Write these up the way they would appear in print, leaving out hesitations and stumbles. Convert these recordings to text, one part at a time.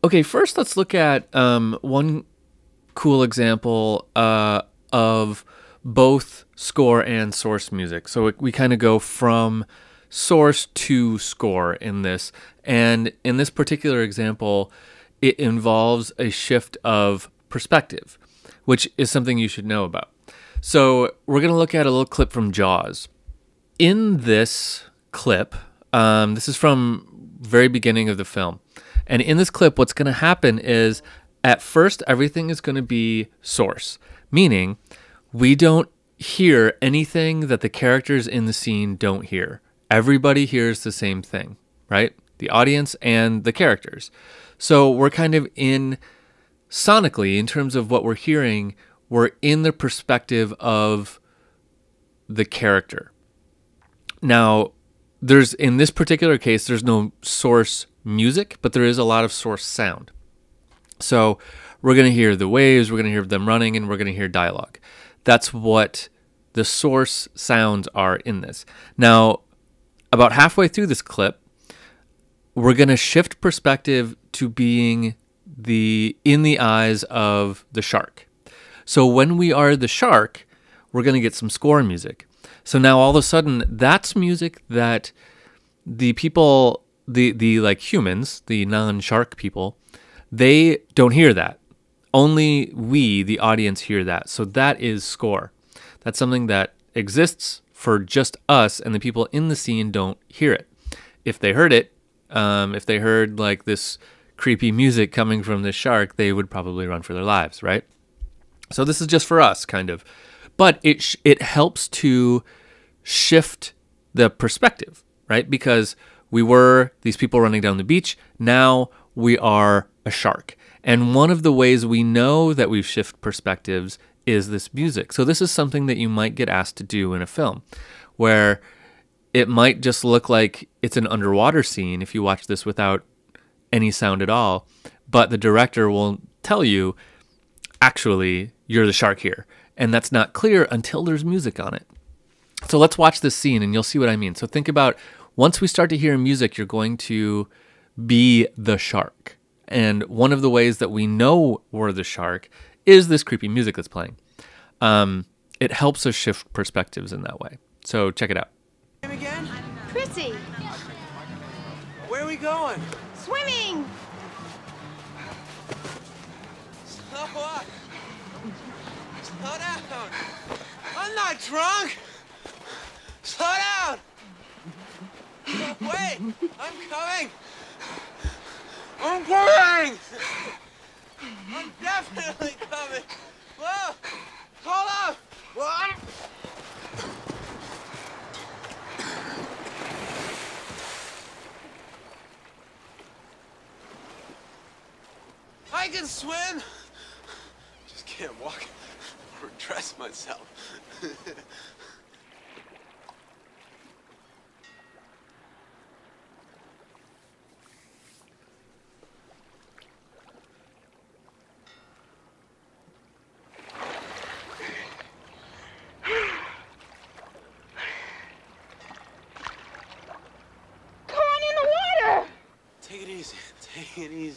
Okay, first let's look at one cool example of both score and source music. So we kind of go from source to score in this. And in this particular example, it involves a shift of perspective, which is something you should know about. So we're going to look at a little clip from Jaws. In this clip, this is from very beginning of the film. And in this clip, what's going to happen is at first, everything is going to be source, meaning we don't hear anything that the characters in the scene don't hear. Everybody hears the same thing, right? The audience and the characters. So we're kind of in sonically, in terms of what we're hearing, we're in the perspective of the character. Now, in this particular case, there's no source music, but there is a lot of source sound. So we're going to hear the waves, we're going to hear them running, and we're going to hear dialogue. That's what the source sounds are in this. Now, about halfway through this clip, we're going to shift perspective to being in the eyes of the shark. So when we are the shark, we're going to get some score music. So now all of a sudden, that's music that the people, the like humans, the non-shark people, they don't hear that. Only we, the audience, hear that. So that is score. That's something that exists for just us, and the people in the scene don't hear it. If they heard it, if they heard like this creepy music coming from this shark, they would probably run for their lives, right? So this is just for us, kind of. But it helps to shift the perspective, right? Because we were these people running down the beach. Now we are a shark. And one of the ways we know that we've shifted perspectives is this music. So this is something that you might get asked to do in a film, where it might just look like it's an underwater scene if you watch this without any sound at all, but the director will tell you, actually, you're the shark here. And that's not clear until there's music on it. So let's watch this scene and you'll see what I mean. So think about, once we start to hear music, you're going to be the shark. And one of the ways that we know we're the shark is this creepy music that's playing. It helps us shift perspectives in that way. So check it out. Again? Chrissy, Where are we going? swimming! Slow up. Slow down. I'm not drunk. Slow down. Wait, I'm coming. I'm coming. I'm definitely coming. Whoa, hold up. What? I can swim. Just can't walk or dress myself. Come on in the water! Take it easy. Take it easy.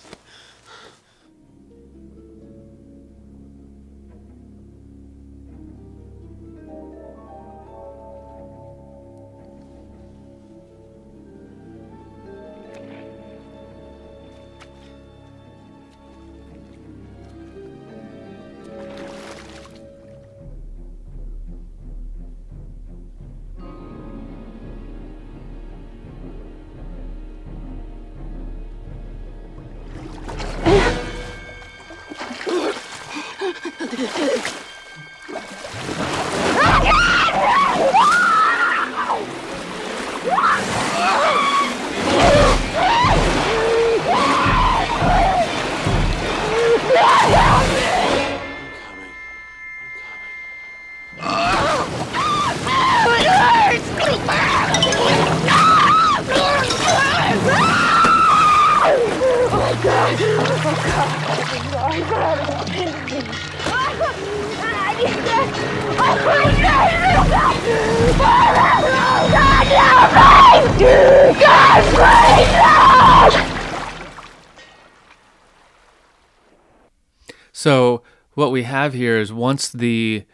So what we have here is once the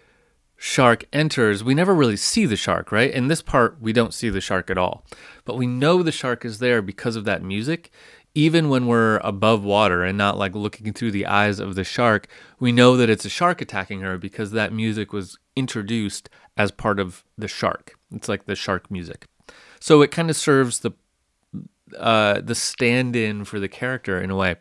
shark enters, we never really see the shark, right? In this part, we don't see the shark at all. But we know the shark is there because of that music. Even when we're above water and not like looking through the eyes of the shark, we know that it's a shark attacking her because that music was introduced as part of the shark. It's like the shark music. So it kind of serves the stand-in for the character in a way.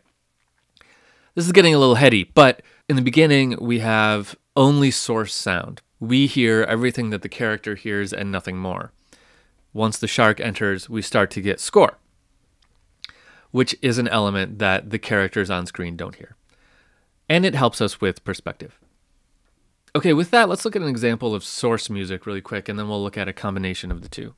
This is getting a little heady, but in the beginning, we have only source sound. We hear everything that the character hears and nothing more. Once the shark enters, we start to get score, which is an element that the characters on screen don't hear. And it helps us with perspective. Okay, with that, let's look at an example of source music really quick, and then we'll look at a combination of the two.